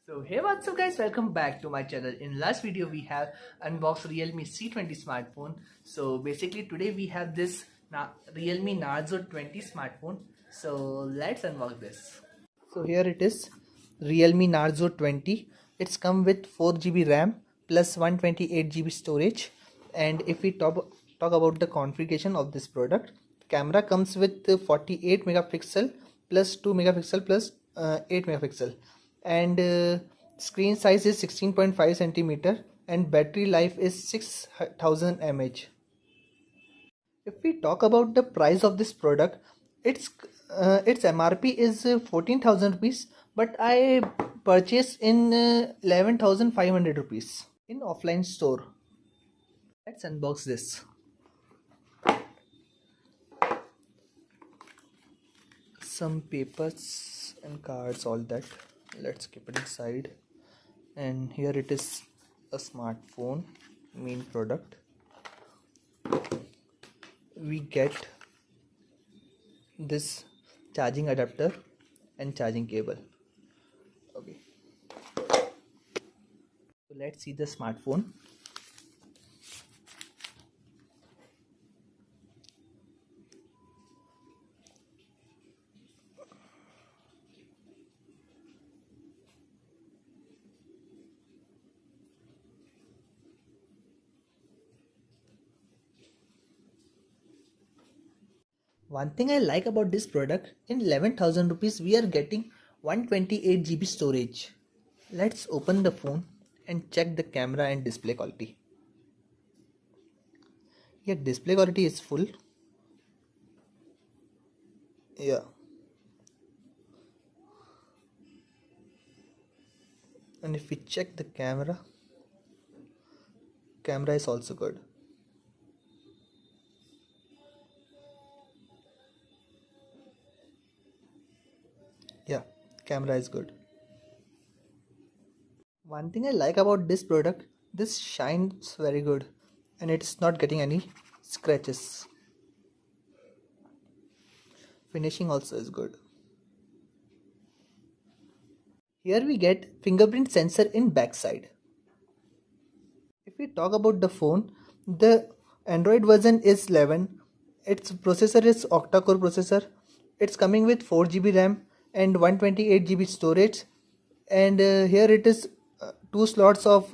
So hey, what's up guys, welcome back to my channel. In last video we have unboxed Realme C20 smartphone. So basically today we have this Realme Narzo 20 smartphone. So let's unbox this. So here it is, Realme Narzo 20. It's come with 4GB RAM plus 128GB storage. And if we talk about the configuration of this product, camera comes with 48 megapixel plus 2 megapixel plus 8 megapixel, and screen size is 16.5 centimeter, and battery life is 6000 mAh. If we talk about the price of this product, its MRP is 14,000 rupees, but I purchased in 11,500 rupees in offline store. Let's unbox this. Some papers and cards, all that. Let's keep it inside. And here it is, a smartphone, main product. We get this charging adapter and charging cable. Okay, so let's see the smartphone. One thing I like about this product, in 11,000 rupees we are getting 128GB storage. Let's open the phone and check the camera and display quality. Yeah, display quality is full. Yeah. And if we check the camera is also good. Yeah, camera is good. One thing I like about this product, this shines very good and it's not getting any scratches. Finishing also is good. Here we get fingerprint sensor in backside. If we talk about the phone, the Android version is 11. Its processor is octa-core processor. It's coming with 4GB RAM and 128GB storage. And here it is, two slots of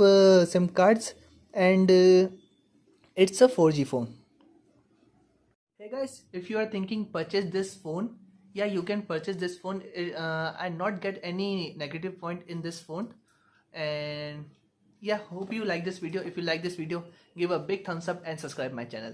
SIM cards, and it's a 4G phone. Hey guys, if you are thinking purchase this phone, yeah, you can purchase this phone and not get any negative point in this phone. And yeah, hope you like this video. If you like this video, give a big thumbs up and subscribe my channel.